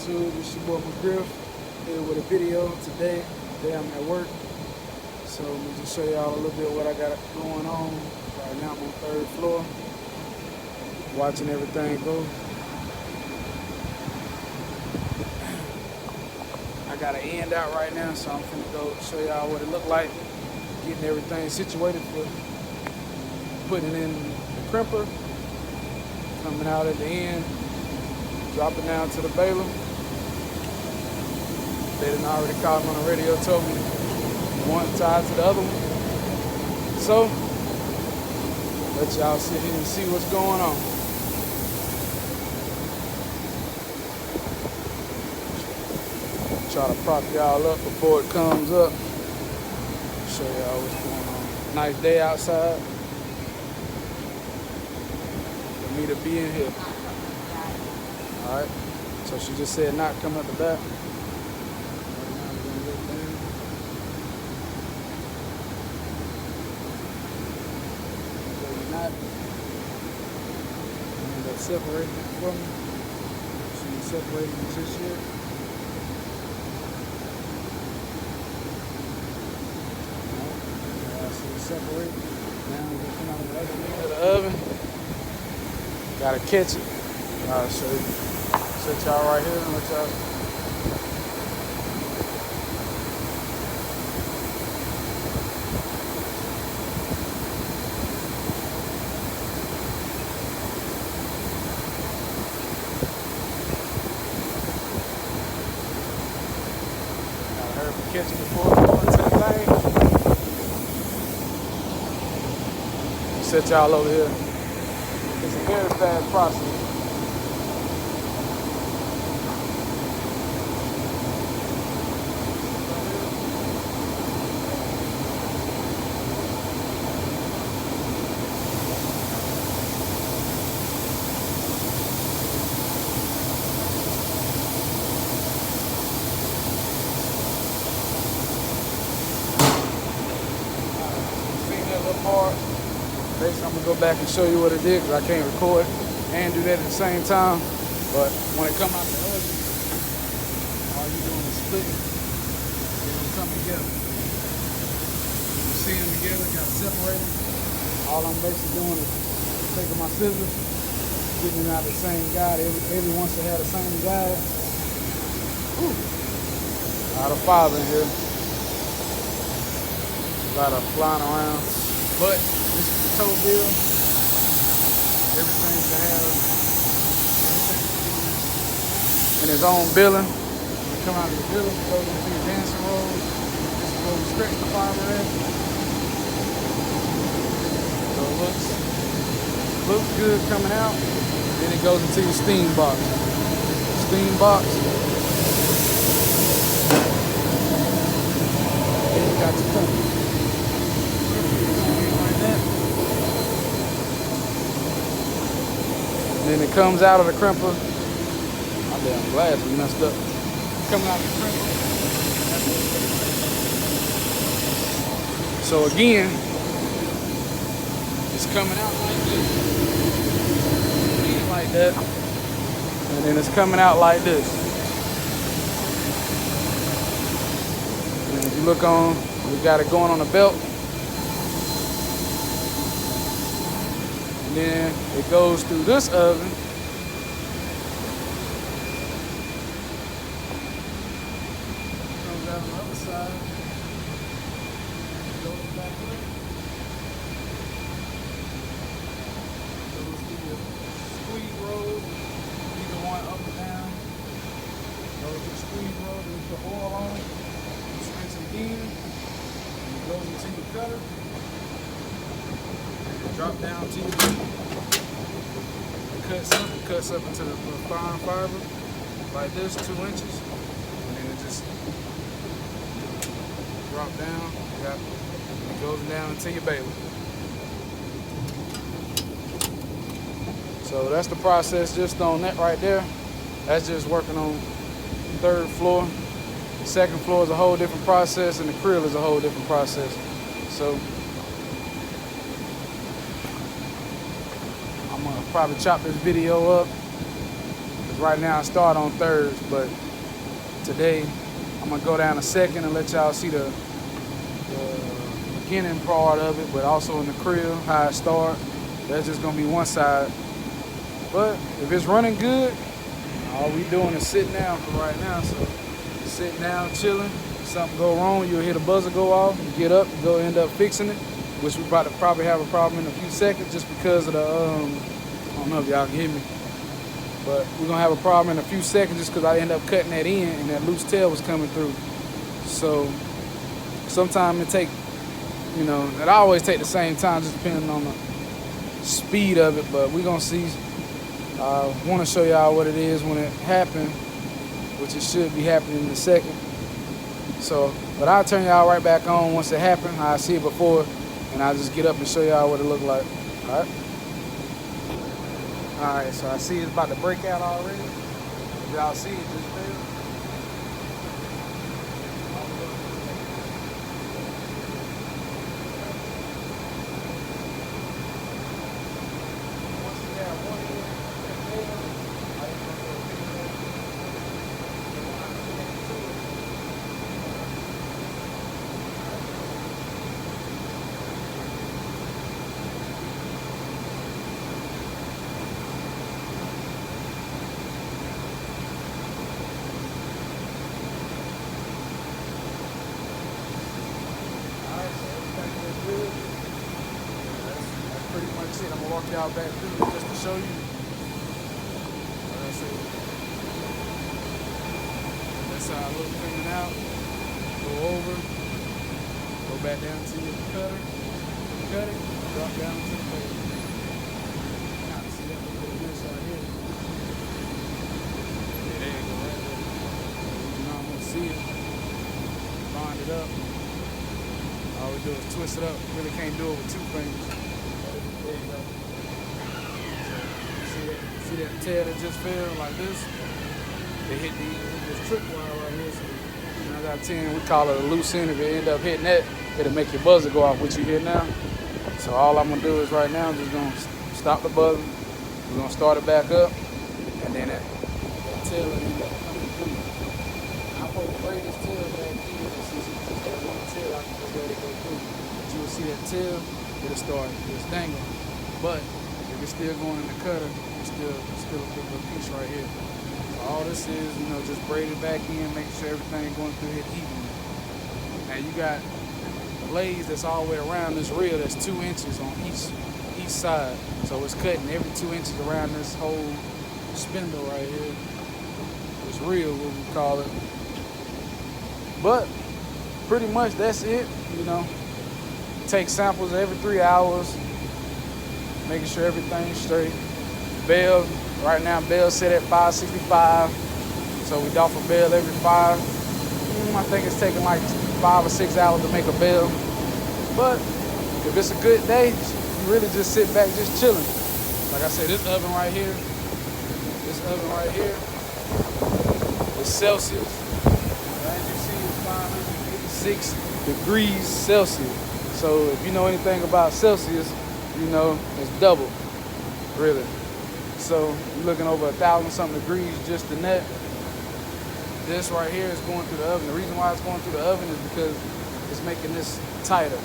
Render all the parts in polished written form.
YouTube? It's your boy McGriff here with a video today. Today I'm at work. So let me just show y'all a little bit what I got going on. Right now I'm on 3rd floor, watching everything go. I got an end out right now, so I'm finna go show y'all what it look like. Getting everything situated for putting in the crimper. Coming out at the end, dropping down to the baler. They done already called me on the radio, told me one tied to the other one. So, let y'all sit here and see what's going on. Try to prop y'all up before it comes up. Show y'all what's going on. Nice day outside. For me to be in here. Alright. So she just said not come at the back. Right now we're gonna look down. So you're not end up separating it from me. She ain't separating it just yet. Separate. Now we're gonna come out of the other end of the oven. Gotta catch it. Alright, so set y'all right here and let y'all. Gotta hurry up and catch it before we go into the thing. Set y'all over here. It's a very fast process. Seen that little part. Basically, I'm gonna go back and show you what it did because I can't record and do that at the same time. But when it come out the oven, all you doing is splitting. They don't come together. You see them together, gotta separate them. All I'm basically doing is taking my scissors, getting them out of the same guide. Every once they have the same guide. Whew. A lot of fiber in here. A lot of flying around. But this is the toe bill. Everything to have in its own billing. When you come out of the billing, it goes into your dancing rolls. This is where we stretch the fiber at. So it looks good coming out. Then it goes into your steam box. Steam box. Then you got your crimper. Then it comes out of the crimper. My damn glass was messed up. Coming out of the crimper. So again, it's coming out like this. Like that. And then it's coming out like this. And if you look on, we got it going on the belt. Then it goes through this oven. Comes out on the other side. Goes back up. Goes through your squeeze roll, either one up or down. Goes to the squeeze roll, then you put oil on it. You rinse it again. And it goes into your cutter. Drop down to your feet. It cuts up into the fine fiber like this, 2 inches. And then it just drop down. It goes down into your baler. So that's the process just on that right there. That's just working on 3rd floor. The 2nd floor is a whole different process, and the grill is a whole different process. So I'm gonna probably chop this video up Right now I start on thirds, but today I'm gonna go down a second and let y'all see the beginning part of it, but also in the crib, how I start. That's just gonna be one side. But if it's running good, all we doing is sitting down for right now. So sitting down, chilling. If something go wrong, you'll hear the buzzer go off. You get up, you go end up fixing it, which we about to probably have a problem in a few seconds just because of the, I don't know if y'all can hear me, but we're gonna have a problem in a few seconds just because I end up cutting that in and that loose tail was coming through. So sometimes it take, it always take the same time just depending on the speed of it, but we're gonna see. I want to show y'all what it is when it happens, which it should be happening in a second. So, but I'll turn y'all right back on once it happens. I see it before, and I'll just get up and show y'all what it look like. All right. All right. So I see it's about to break out already. If y'all see it, just feel. Pretty much it. I'm gonna walk y'all back through it just to show you. Like I said, that's how I look coming out. Go over, go back down to your cutter, cut it, drop down to the plate. Now see that little bit right here. Yeah, there you go, right there. You know I'm gonna see it. Bind it up. All we do is twist it up. Really can't do it with two fingers. There you go. See that tail that just fell like this? They hit this trick wire right here. So 9 out of 10, we call it a loose end. If it end up hitting that, it'll make your buzzer go off, which you hear now. So all I'm gonna do is right now, I'm just gonna stop the buzzer. We're gonna start it back up, and then that tail will end up coming through. I'm supposed to braid this tail back here, since it's just that little tail, I can just let it go through. But you will see that tail, it'll start just dangling. But if it's still going in the cutter, it's still a big little piece right here. So all this is, just braid it back in, make sure everything going through here evenly. Now you got blades that's all the way around this reel that's 2 inches on each side. So it's cutting every 2 inches around this whole spindle right here. This reel, what we call it. But pretty much that's it, Take samples every 3 hours, making sure everything's straight. Bell, right now bell set at 565. So we doff a bell every 5. I think it's taking like 5 or 6 hours to make a bell. But if it's a good day, you really just sit back, just chilling. Like I said, this oven right here is Celsius. As you see, it's 586 degrees Celsius. So if you know anything about Celsius, it's double, really. So you're looking over 1,000-something degrees just in that. This right here is going through the oven. The reason why it's going through the oven is because it's making this tighter,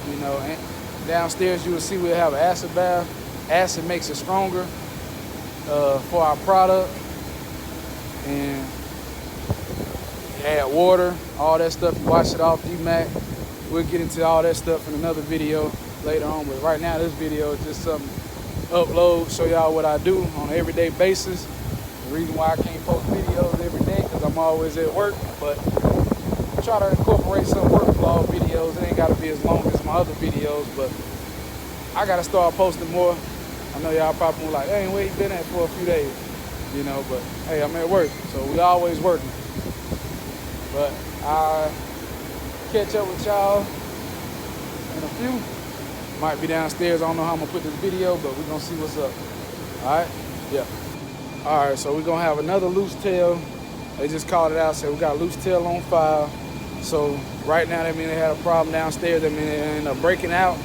And downstairs you will see we'll have an acid bath. Acid makes it stronger for our product. And you add water, all that stuff. You wash it off, DMAC. We'll get into all that stuff in another video later on. But right now, this video is just something upload, show y'all what I do on an everyday basis. The reason why I can't post videos every day because I'm always at work, but I try to incorporate some work vlog videos. It ain't got to be as long as my other videos, but I got to start posting more. I know y'all probably like, hey, where you been at for a few days? But hey, I'm at work, so we always working. But I catch up with y'all in a few. Might be downstairs. I don't know how I'm gonna put this video, but we're gonna see what's up. All right? Yeah. All right, so we're gonna have another loose tail. They just called it out, said we got a loose tail on file. So right now, that means they had a problem downstairs. That means they ended up breaking out.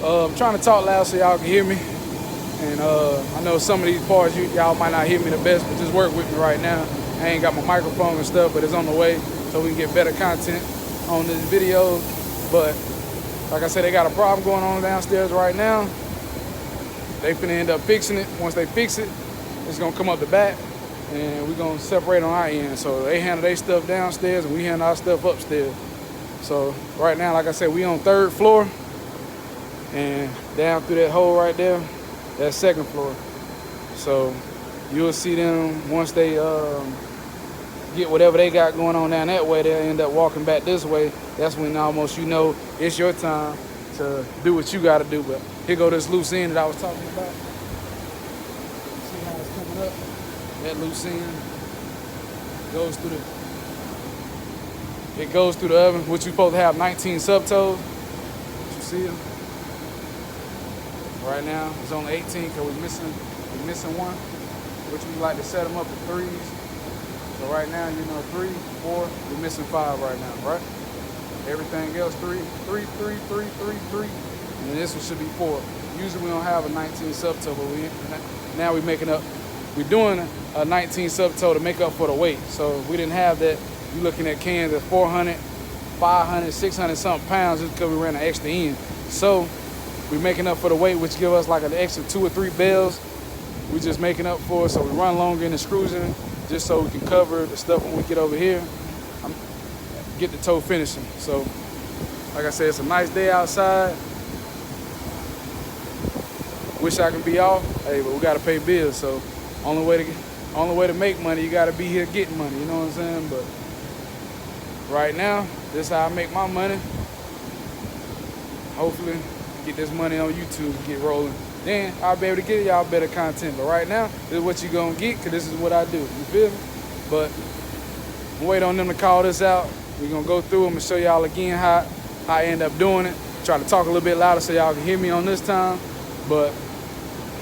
I'm trying to talk loud so y'all can hear me. And I know some of these parts y'all might not hear me the best, but just work with me right now. I ain't got my microphone and stuff, but it's on the way so we can get better content on this video. But like I said, they got a problem going on downstairs right now. They finna end up fixing it. Once they fix it, it's gonna come up the back and we're gonna separate on our end. So they handle their stuff downstairs and we handle our stuff upstairs. So right now, like I said, we on 3rd floor and down through that hole right there, that's 2nd floor. So you'll see them once they get whatever they got going on down that way, they'll end up walking back this way. That's when almost you know it's your time to do what you gotta do. But here go this loose end that I was talking about. See how it's coming up? That loose end goes through the oven, which you're supposed to have 19 subtoes. You see them? Right now it's only 18 because we're missing one, which we like to set them up at 3s. So right now, you know, 3, 4, we're missing 5 right now, right? Everything else 3, 3, 3, 3, 3, 3, and then this one should be 4. Usually we don't have a 19 subtoe, but now we're doing a 19 subtoe to make up for the weight. So if we didn't have that, you're looking at cans at 400, 500, 600 something pounds just because we ran an extra end. So we're making up for the weight, which give us like an extra 2 or 3 bells. We're just making up for it, so we run longer in the extrusion, just so we can cover the stuff when we get over here. Get the toe finishing. So, like I said, it's a nice day outside. Wish I could be off, hey, but we gotta pay bills. So, only way to make money, you gotta be here getting money. You know what I'm saying? But right now, this is how I make my money. Hopefully, get this money on YouTube and get rolling. Then I'll be able to get y'all better content. But right now, this is what you're gonna get, because this is what I do. You feel me? But wait on them to call this out. We're gonna go through them and show y'all again how I end up doing it. Try to talk a little bit louder so y'all can hear me on this time. But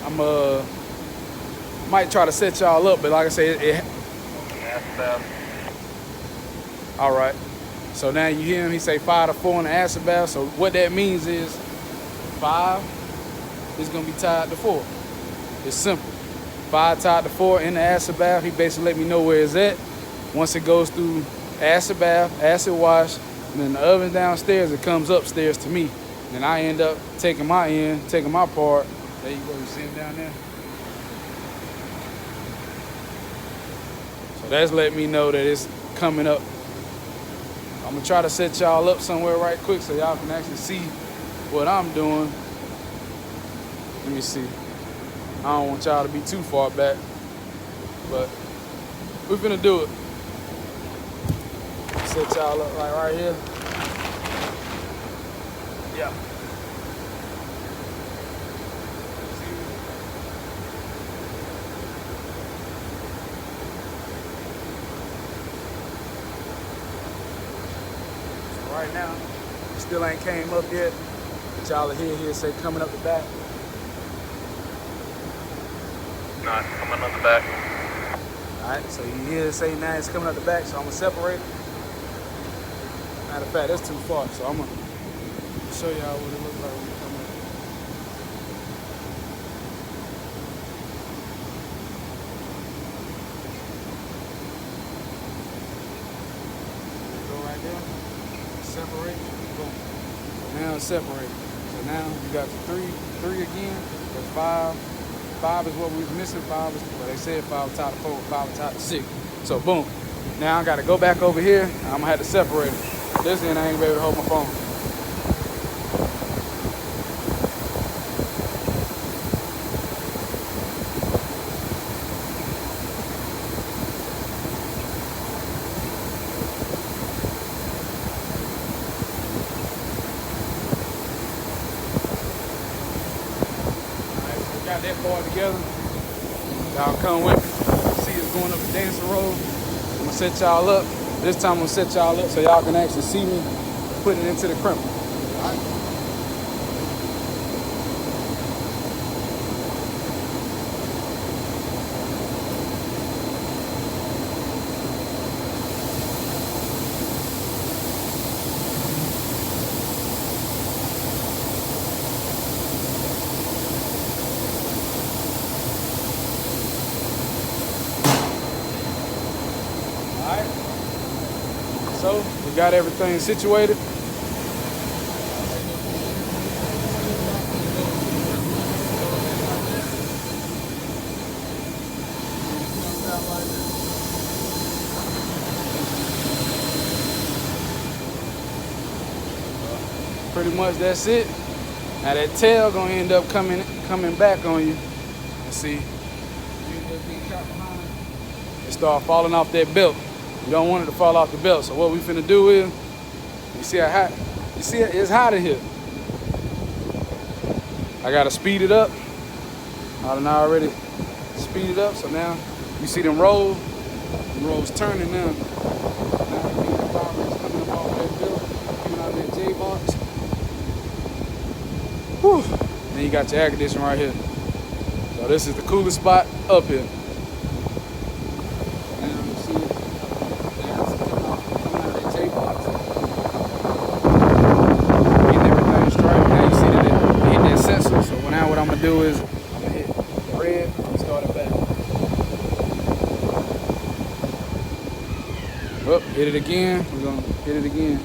I'm might try to set y'all up, but like I said, all right. So now you hear him, he say 5 to 4 in the acid bath. So what that means is 5 is gonna be tied to 4. It's simple. 5 tied to 4 in the acid bath. He basically let me know where it's at. Once it goes through acid bath, acid wash, and then the oven downstairs, it comes upstairs to me. And I end up taking my end, taking my part. There you go, you see him down there? So that's letting me know that it's coming up. I'm gonna try to set y'all up somewhere right quick so y'all can actually see what I'm doing. Let me see. I don't want y'all to be too far back, but we're finna do it. Set y'all up like right here. Yeah. So right now, still ain't came up yet. But y'all are here say coming up the back. Not coming up the back. Alright, so you hear it say now it's coming up the back, so I'm gonna separate it. Matter of fact, that's too far, so I'm gonna show y'all what it looks like when you come in. Go right there, separate, boom. So now it's separated. So now you got the three again, that's 5. 5 is what we was missing. 5 is, well, they said 5 tied to 4, 5 tied to 6. So boom. Now I gotta go back over here. I'm gonna have to separate it. This end I ain't able to hold my phone. Alright, so we got that part together. Y'all come with me. See it's going up the dancing road. I'm gonna set y'all up. This time I'm gonna set y'all up so y'all can actually see me putting it into the crimper. All right? Alright. So we got everything situated. Pretty much that's it. Now that tail gonna end up coming back on you. And see, you end up being caught behind it start falling off that belt. You don't want it to fall off the belt. So what we finna do is, you see how hot? You see it's hot in here. I gotta speed it up. I done already speed it up. So now you see them rolls. The rolls turning now. Now you see the power is coming up off that belt, coming out of that J-box. Whew. Then you got your air conditioner right here. So this is the coolest spot up here. And you see it coming out of that J-box. Getting everything straight. Now you see that it hit that sensor. So now what I'm gonna do is I'm gonna hit red and start it back. Oh, hit it again. We're gonna hit it again.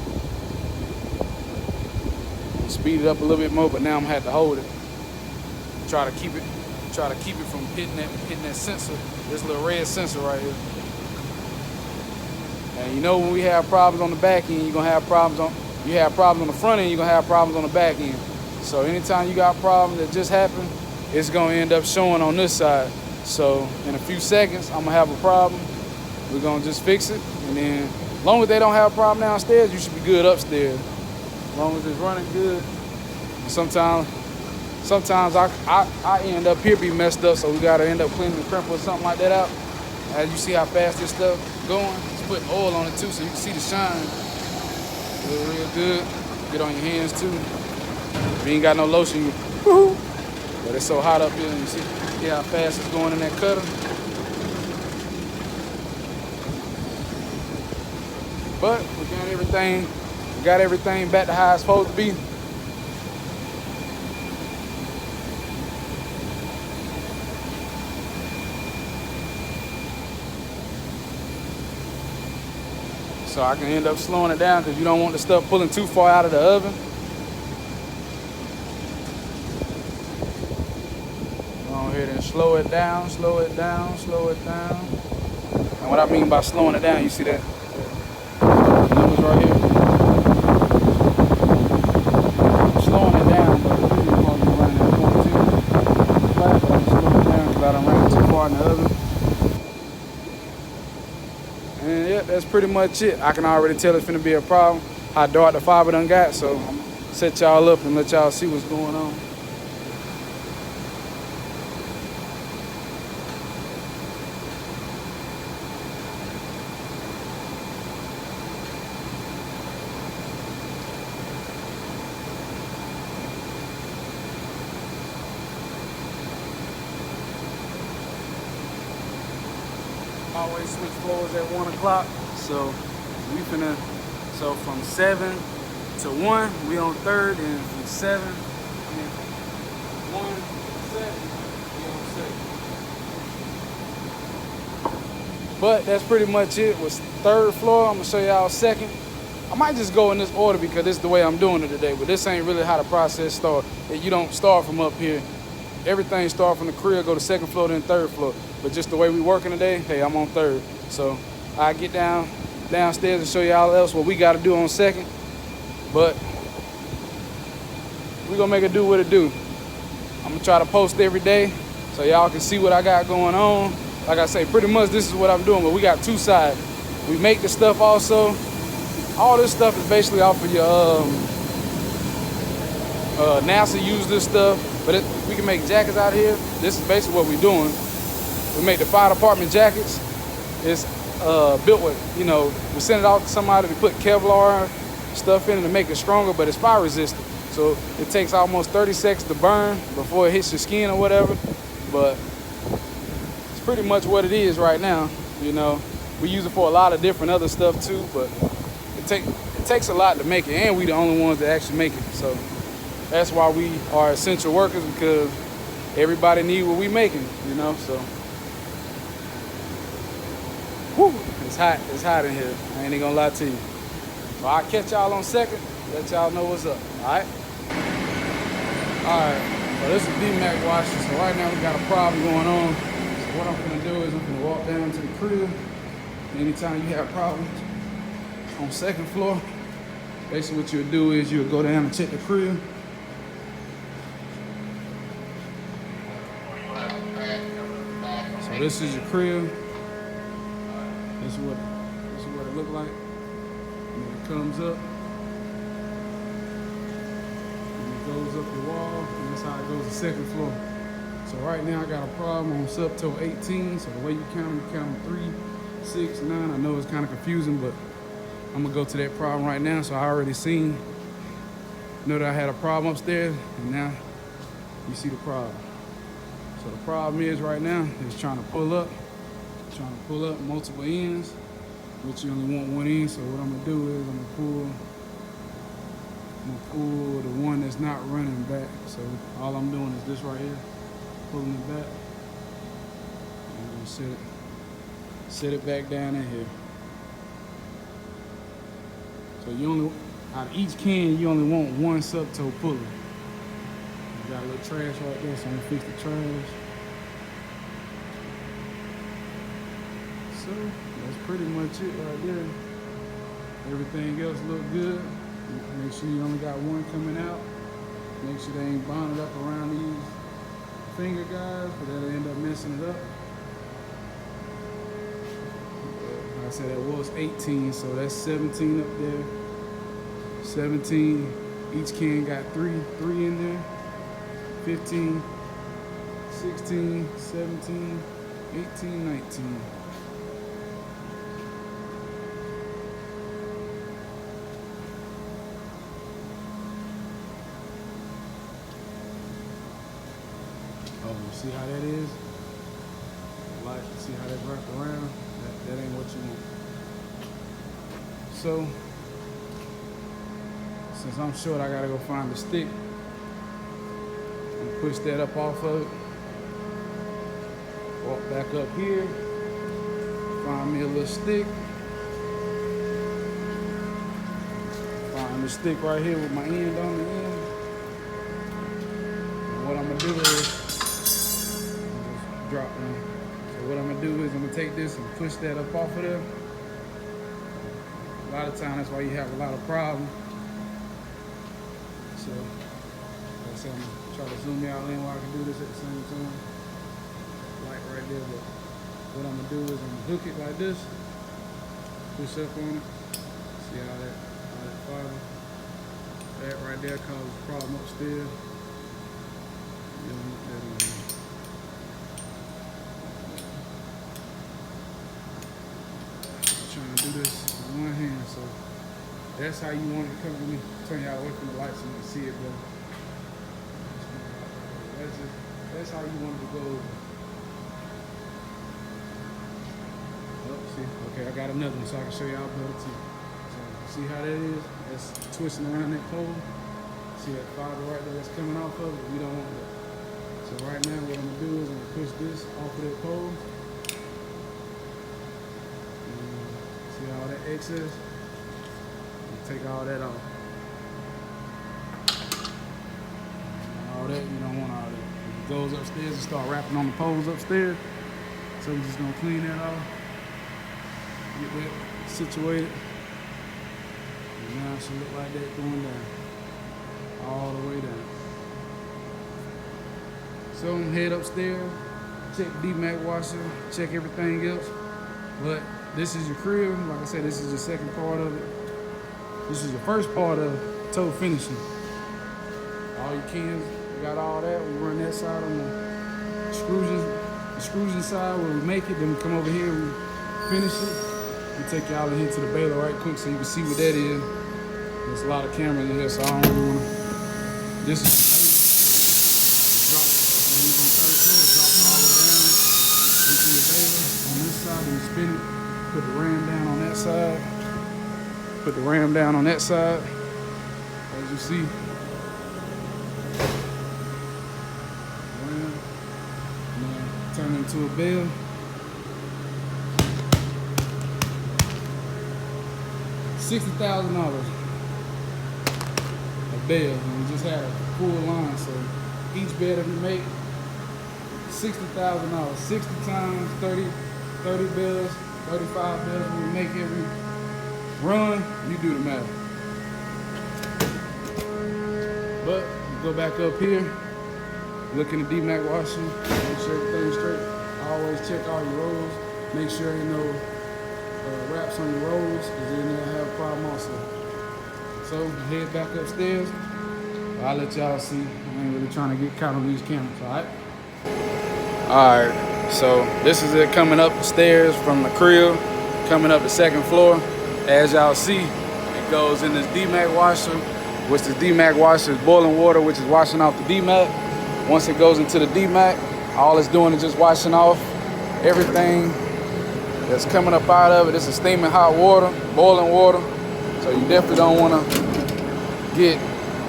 Speed it up a little bit more, but now I'm gonna have to hold it. Try to keep it from hitting that sensor, this little red sensor right here. And you know when we have problems on the back end, you're gonna have problems on the front end, you're gonna have problems on the back end. So anytime you got problems that just happened, it's gonna end up showing on this side. So in a few seconds, I'm gonna have a problem. We're gonna just fix it, and then as long as they don't have a problem downstairs, you should be good upstairs. As long as it's running good. Sometimes I end up here be messed up, so we gotta end up cleaning the crimper or something like that out. As you see how fast this stuff going, it's putting oil on it too, so you can see the shine. Real good. Get on your hands too. If you ain't got no lotion, woohoo! But it's so hot up here, and you see how fast it's going in that cutter. But we got everything back to how it's supposed to be. So I can end up slowing it down because you don't want the stuff pulling too far out of the oven. Go ahead and slow it down, slow it down, slow it down. And what I mean by slowing it down, you see that numbers right here? I'm slowing it down, but the video probably running at 42. But I'm slowing it down because I done ran it too far in the oven. And yeah, that's pretty much it. I can already tell it's finna be a problem. How dark the fiber done got, so I'm gonna set y'all up and let y'all see what's going on. Always switch floors at 1 o'clock. So so from 7 to 1, we on 3rd, and from 1 to 7, we on 2nd. But that's pretty much it. Was 3rd floor. I'm gonna show y'all 2nd. I might just go in this order because this is the way I'm doing it today, but this ain't really how the process starts. You don't start from up here. Everything start from the crib, go to 2nd floor, then 3rd floor. But just the way we working today, hey, I'm on 3rd. So I get downstairs and show y'all else what we gotta do on 2nd. But we gonna make it do what it do. I'm gonna try to post every day so y'all can see what I got going on. Like I say, pretty much this is what I'm doing, but we got 2 sides. We make the stuff also. All this stuff is basically off of your NASA use this stuff, but we can make jackets out here. This is basically what we're doing. We make the fire department jackets. It's built with, we send it out to somebody to put Kevlar stuff in it to make it stronger, but it's fire resistant. So it takes almost 30 seconds to burn before it hits your skin or whatever. But it's pretty much what it is right now. We use it for a lot of different other stuff too, but it takes a lot to make it, and we the only ones that actually make it. So that's why we are essential workers, because everybody need what we making, so. Whew, it's hot in here. I ain't even gonna lie to you. So I'll catch y'all on second, let y'all know what's up, all right? All right, so this is D-Mac washing. So right now we got a problem going on. So what I'm gonna do is I'm gonna walk down to the crib. Anytime you have problems on second floor, basically what you'll do is you'll go down and check the crib. So this is your crib. This is what it look like. And then it comes up. And it goes up the wall. And that's how it goes to second floor. So right now I got a problem on subtotal 18. So the way you count them 3, 6, 9. I know it's kind of confusing, but I'm gonna go to that problem right now. So I already know that I had a problem upstairs, and now you see the problem. So the problem is right now is trying to pull up multiple ends, but you only want one end. So what I'm gonna do is I'm gonna pull the one that's not running back. So all I'm doing is this right here, pulling it back. And I'm gonna set it back down in here. So out of each can, you only want one subtotal puller. Got a little trash right there, so I'm gonna fix the trash. So that's pretty much it right there. Everything else look good. Make sure you only got one coming out. Make sure they ain't bonded up around these finger guys, but that'll end up messing it up. Like I said, that was 18, so that's 17 up there. 17. Each can got three in there. 15, 16, 17, 18, 19. Oh, you see how that is? Like, you see how that wrapped around? That ain't what you want. So, since I'm short, I gotta go find the stick. Push that up off of it. Walk back up here. Find me a little stick. Find the stick right here with my end on the end. And what I'm gonna do is just drop them. So what I'm gonna do is I'm gonna take this and push that up off of there. A lot of times that's why you have a lot of problems. So like I said, I'm gonna try to zoom y'all in while I can do this at the same time. Light right there, but what I'm gonna do is I'm gonna hook it like this, push up on it. See how that fiber, that right there causes a problem upstairs. You don't want that in there. I'm trying to do this with one hand, so that's how you want it to come. Let me turn y'all away from the light so you can see it better. That's how you want it to go. Oh, see, okay, I got another one so I can show y'all better too. So, see how that is? That's twisting around that pole. See that fiber right there that's coming off of it? We don't want that. So right now what I'm gonna do is I'm gonna push this off of that pole. And see all that excess? Take all that off. All that, you don't want all that. It goes upstairs and start wrapping on the poles upstairs. So we're just gonna clean that off. Get that situated. And now it should look like that going down. All the way down. So I'm head upstairs, check D-Mac washer, check everything else. But this is your crib. Like I said, this is the second part of it. This is the first part of toe finishing. All your cans, we got all that. We run that side on the extrusion side where we make it. Then we come over here, we finish it. We take y'all in here to the baler right quick so you can see what that is. There's a lot of cameras in here, so I don't really want to. This is the baler. Drop, and we're going to third floor, drop it all the way down into the baler on this side, and spin it. Put the ram down on that side. Put the ram down on that side, as you see. Ram, and then turn into a bale. $60,000 a bed, and we just had a full line. So each bed that we make, $60,000. 60 times 30 bills, 35 bills we make every run. You do the math. But we go back up here, look in the DMAC washer, make sure everything's straight. Always check all your rolls. Make sure you know wraps on your rolls, because then they'll have a problem also. So head back upstairs. I'll let y'all see. I ain't really trying to get caught on these cameras, alright? Alright, so this is it coming up the stairs from the crib, coming up the second floor. As y'all see, it goes in this DMAC washer, which the DMAC washer is boiling water, which is washing off the DMAC. Once it goes into the DMAC, all it's doing is just washing off everything that's coming up out of it. This is steaming hot water, boiling water. So you definitely don't want to get,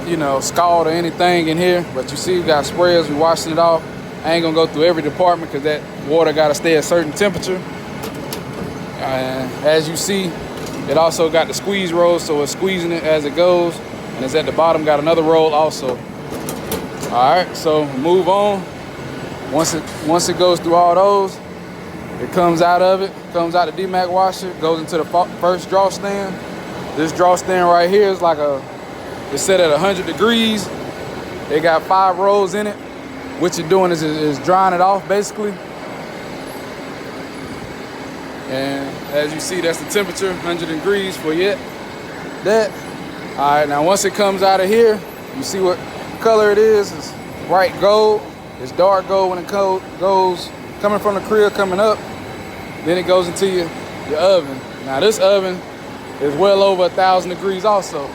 you know, scald or anything in here. But you see, we got sprayers, we washing it off. I ain't gonna go through every department because that water gotta stay at a certain temperature. And as you see, it also got the squeeze roll, so it's squeezing it as it goes. And it's at the bottom, got another roll also. All right, so move on. Once it goes through all those, it comes out of it, comes out the DMAC washer, goes into the first draw stand. This draw stand right here is like it's set at 100 degrees. It got 5 rolls in it. What you're doing is drying it off basically. And as you see, that's the temperature, 100 degrees for that. All right, now once it comes out of here, you see what color it is. It's bright gold. It's dark gold when it goes coming from the crib, coming up. Then it goes into your oven. Now this oven is well over 1,000 degrees also.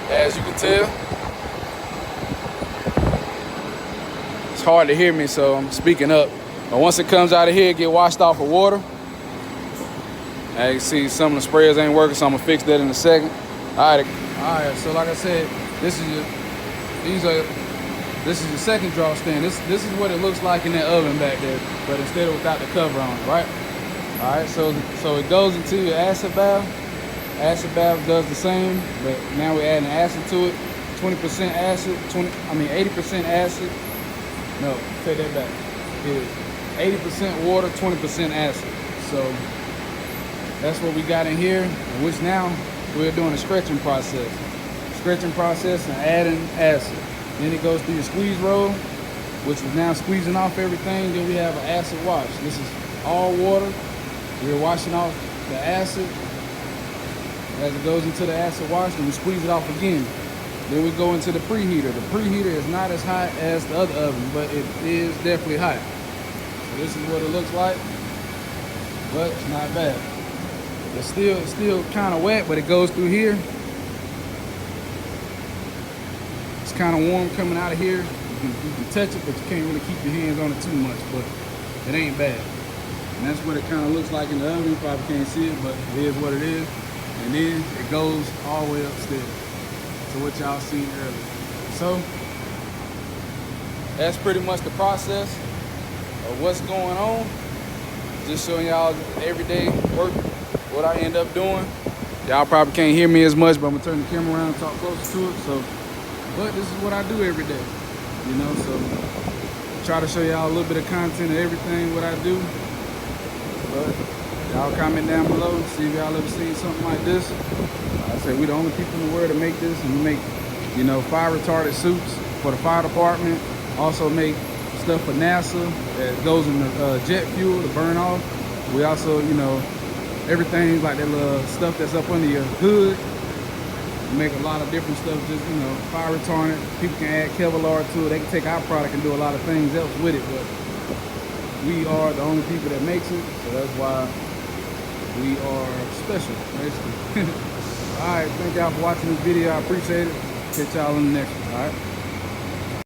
As you can tell. It's hard to hear me, so I'm speaking up. But once it comes out of here, it get washed off with water. As you can see, some of the sprayers ain't working, so I'm gonna fix that in a second. All right. So like I said, this is your second draw stand. This is what it looks like in that oven back there, but instead of without the cover on it, right? All right. So it goes into your acid bath. Acid bath does the same, but now we're adding acid to it. 20% acid, 80% acid. No, take that back. It's 80% water, 20% acid. So that's what we got in here, which now we're doing a stretching process. Stretching process and adding acid. Then it goes through your squeeze roll, which is now squeezing off everything. Then we have an acid wash. This is all water. We're washing off the acid. As it goes into the acid wash, then we squeeze it off again. Then we go into the preheater. The preheater is not as hot as the other oven, but it is definitely hot. So this is what it looks like, but it's not bad. It's still kind of wet, but it goes through here. It's kind of warm coming out of here. You can touch it, but you can't really keep your hands on it too much, but it ain't bad. And that's what it kind of looks like in the oven. You probably can't see it, but it is what it is. And then it goes all the way upstairs to what y'all seen earlier. So that's pretty much the process of what's going on. Just showing y'all everyday work, what I end up doing. Y'all probably can't hear me as much, but I'm gonna turn the camera around and talk closer to it. So, but this is what I do every day, you know. So try to show y'all a little bit of content of everything what I do. But y'all comment down below, see if y'all ever seen something like this. I say we're the only people in the world to make this, and we make, you know, fire retardant suits for the fire department. Also make stuff for NASA that goes in the jet fuel to burn off. We also, you know, everything like that little stuff that's up under your hood. We make a lot of different stuff, just, you know, fire retardant. People can add Kevlar to it. They can take our product and do a lot of things else with it, but we are the only people that makes it, so that's why we are special, basically. All right, thank y'all for watching this video. I appreciate it. Catch y'all in the next one, all right?